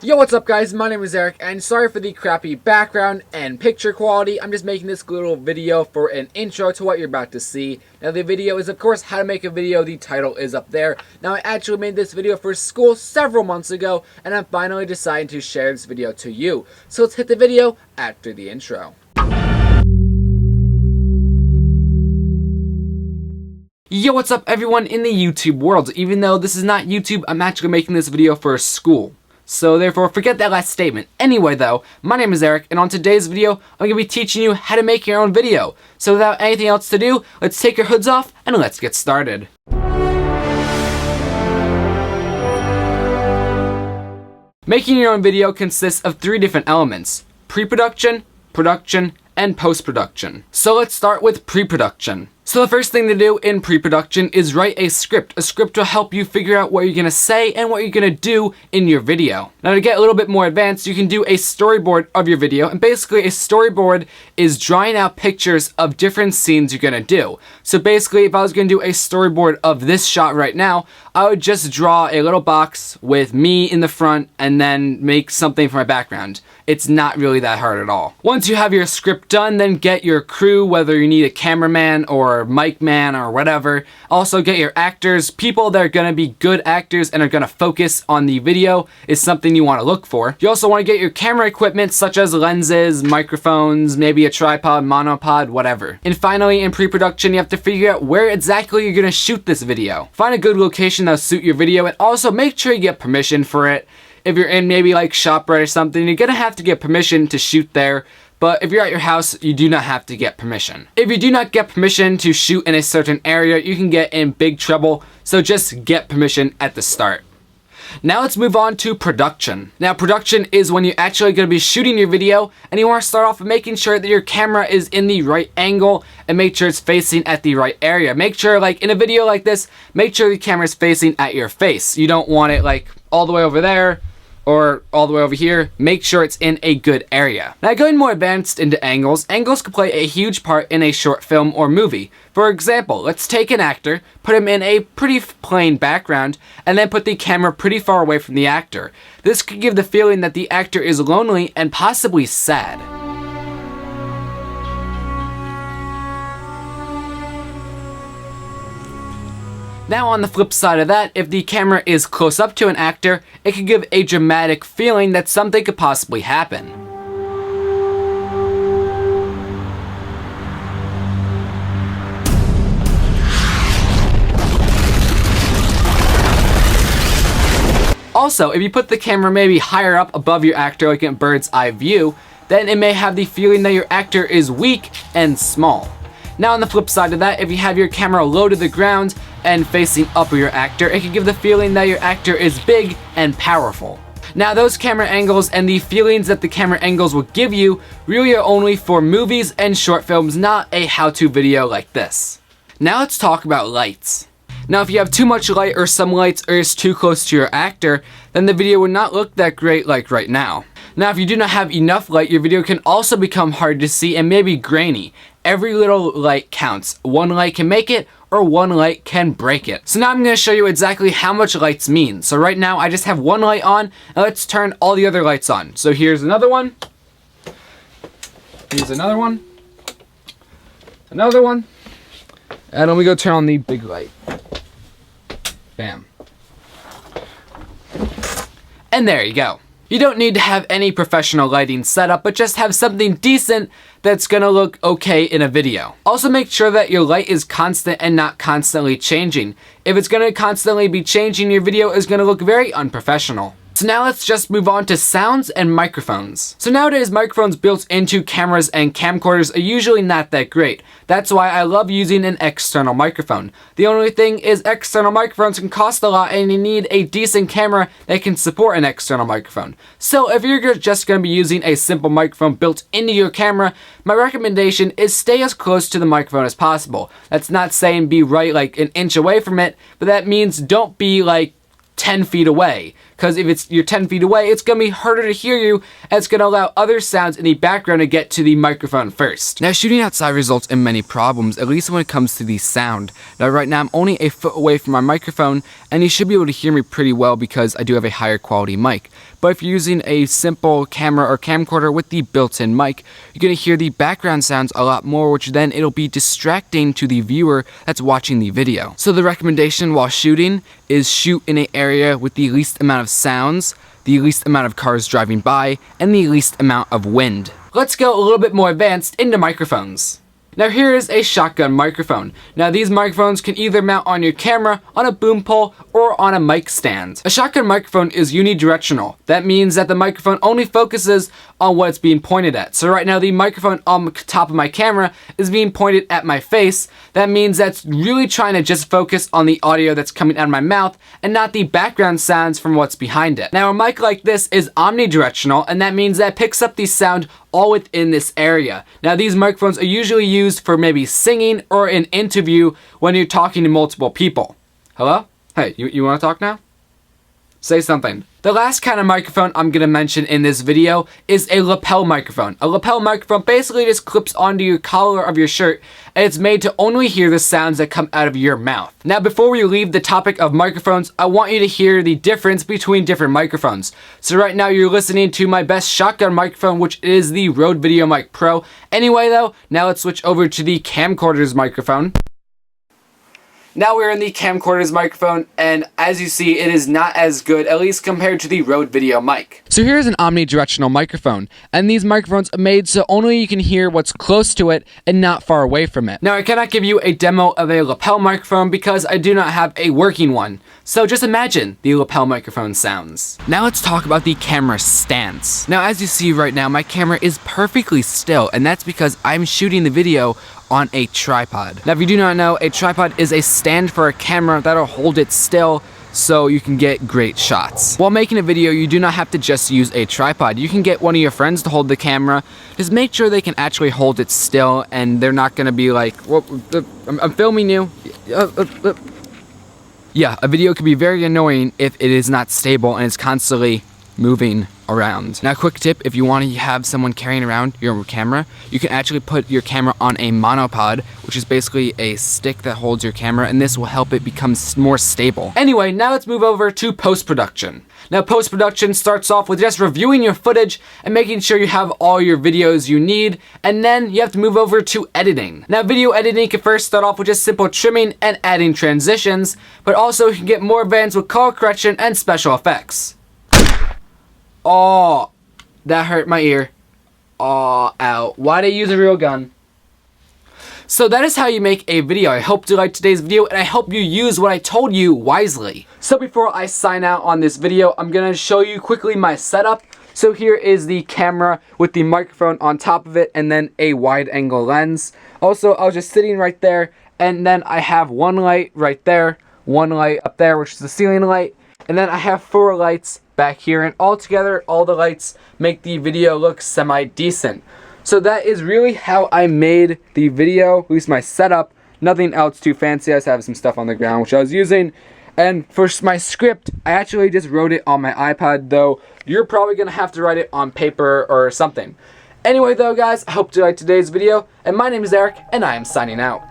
Yo, what's up guys? My name is Eric, and sorry for the crappy background and picture quality. I'm just making this little video for an intro to what you're about to see. Now the video is of course how to make a video. The title is up there. Now I actually made this video for school several months ago, and I'm finally deciding to share this video to you. So let's hit the video after the intro. Yo, what's up everyone in the YouTube world? Even though this is not YouTube, I'm actually making this video for school. So therefore, forget that last statement. Anyway though, my name is Eric, and on today's video, I'm going to be teaching you how to make your own video. So without anything else to do, let's take your hoods off and let's get started. Making your own video consists of three different elements: pre-production, production, and post-production. So let's start with pre-production. So the first thing to do in pre-production is write a script. A script will help you figure out what you're gonna say and what you're gonna do in your video. Now to get a little bit more advanced, you can do a storyboard of your video, and basically a storyboard is drawing out pictures of different scenes you're gonna do. So basically, if I was gonna do a storyboard of this shot right now, I would just draw a little box with me in the front and then make something for my background. It's not really that hard at all. Once you have your script done, then get your crew, whether you need a cameraman or mic man or whatever. Also get your actors. People that are gonna be good actors and are gonna focus on the video is something you wanna look for. You also wanna get your camera equipment such as lenses, microphones, maybe a tripod, monopod, whatever. And finally, in pre-production, you have to figure out where exactly you're gonna shoot this video. Find a good location that'll suit your video, and also make sure you get permission for it. If you're in maybe like ShopRite or something, you're gonna have to get permission to shoot there. But if you're at your house, you do not have to get permission. If you do not get permission to shoot in a certain area, you can get in big trouble, so just get permission at the start. Now let's move on to production. Now production is when you're actually going to be shooting your video, and you want to start off with making sure that your camera is in the right angle and make sure it's facing at the right area. Make sure, like in a video like this, make sure the camera is facing at your face. You don't want it like all the way over there or all the way over here. Make sure it's in a good area. Now going more advanced into angles, angles can play a huge part in a short film or movie. For example, let's take an actor, put him in a pretty plain background, and then put the camera pretty far away from the actor. This could give the feeling that the actor is lonely and possibly sad. Now on the flip side of that, if the camera is close up to an actor, it could give a dramatic feeling that something could possibly happen. Also, if you put the camera maybe higher up above your actor, like in bird's eye view, then it may have the feeling that your actor is weak and small. Now on the flip side of that, if you have your camera low to the ground and facing up of your actor, it can give the feeling that your actor is big and powerful. Now those camera angles and the feelings that the camera angles will give you really are only for movies and short films, not a how-to video like this. Now let's talk about lights. Now if you have too much light, or some lights are just too close to your actor, then the video would not look that great like right now. Now if you do not have enough light, your video can also become hard to see and maybe grainy. Every little light counts. One light can make it, or one light can break it. So now I'm going to show you exactly how much lights mean. So right now I just have one light on, and let's turn all the other lights on. So here's another one. Here's another one. Another one. And then we go turn on the big light. Bam. And there you go. You don't need to have any professional lighting setup, but just have something decent that's gonna look okay in a video. Also make sure that your light is constant and not constantly changing. If it's gonna constantly be changing, your video is gonna look very unprofessional. So now let's just move on to sounds and microphones. So nowadays, microphones built into cameras and camcorders are usually not that great. That's why I love using an external microphone. The only thing is external microphones can cost a lot, and you need a decent camera that can support an external microphone. So if you're just going to be using a simple microphone built into your camera, my recommendation is stay as close to the microphone as possible. That's not saying be right like an inch away from it, but that means don't be like 10 feet away, because if you're 10 feet away, it's going to be harder to hear you, and it's going to allow other sounds in the background to get to the microphone first. Now, shooting outside results in many problems, at least when it comes to the sound. Now, right now, I'm only a foot away from my microphone, and you should be able to hear me pretty well because I do have a higher quality mic. But if you're using a simple camera or camcorder with the built-in mic, you're going to hear the background sounds a lot more, which then it'll be distracting to the viewer that's watching the video. So the recommendation while shooting is shoot in an area with the least amount of sounds, the least amount of cars driving by, and the least amount of wind. Let's go a little bit more advanced into microphones. Now here is a shotgun microphone. Now these microphones can either mount on your camera, on a boom pole, or on a mic stand. A shotgun microphone is unidirectional. That means that the microphone only focuses on what it's being pointed at. So right now the microphone on top of my camera is being pointed at my face. That means that's really trying to just focus on the audio that's coming out of my mouth and not the background sounds from what's behind it. Now a mic like this is omnidirectional, and that means that it picks up the sound all within this area. Now these microphones are usually used for maybe singing or an interview when you're talking to multiple people. Hello? Hey, you want to talk now? Say something. The last kind of microphone I'm going to mention in this video is a lapel microphone. A lapel microphone basically just clips onto your collar of your shirt, and it's made to only hear the sounds that come out of your mouth. Now before we leave the topic of microphones, I want you to hear the difference between different microphones. So right now you're listening to my best shotgun microphone, which is the Rode VideoMic Pro. Anyway though, now let's switch over to the camcorder's microphone. Now we're in the camcorder's microphone, and as you see, it is not as good, at least compared to the Rode VideoMic. So here's an omnidirectional microphone, and these microphones are made so only you can hear what's close to it and not far away from it. Now I cannot give you a demo of a lapel microphone because I do not have a working one. So just imagine the lapel microphone sounds. Now let's talk about the camera stance. Now as you see right now, my camera is perfectly still, and that's because I'm shooting the video on a tripod. Now if you do not know, a tripod is a stand for a camera that'll hold it still so you can get great shots. While making a video, you do not have to just use a tripod. You can get one of your friends to hold the camera. Just make sure they can actually hold it still and they're not gonna be like, well, I'm filming you. Yeah, a video can be very annoying if it is not stable and it's constantly moving around. Now, quick tip, if you want to have someone carrying around your camera, you can actually put your camera on a monopod, which is basically a stick that holds your camera, and this will help it become more stable. Anyway, now let's move over to post-production. Now, post-production starts off with just reviewing your footage and making sure you have all your videos you need, and then you have to move over to editing. Now, video editing can first start off with just simple trimming and adding transitions, but also you can get more advanced with color correction and special effects. Oh, that hurt my ear. Oh, ow. Why'd I use a real gun? So that is how you make a video. I hope you liked today's video, and I hope you use what I told you wisely. So before I sign out on this video, I'm going to show you quickly my setup. So here is the camera with the microphone on top of it, and then a wide angle lens. Also, I was just sitting right there, and then I have one light right there, one light up there, which is the ceiling light, and then I have 4 lights back here, and all together, all the lights make the video look semi-decent. So that is really how I made the video, at least my setup. Nothing else too fancy. I just have some stuff on the ground which I was using. And for my script, I actually just wrote it on my iPad, though you're probably going to have to write it on paper or something. Anyway though guys, I hope you liked today's video, and my name is Eric, and I am signing out.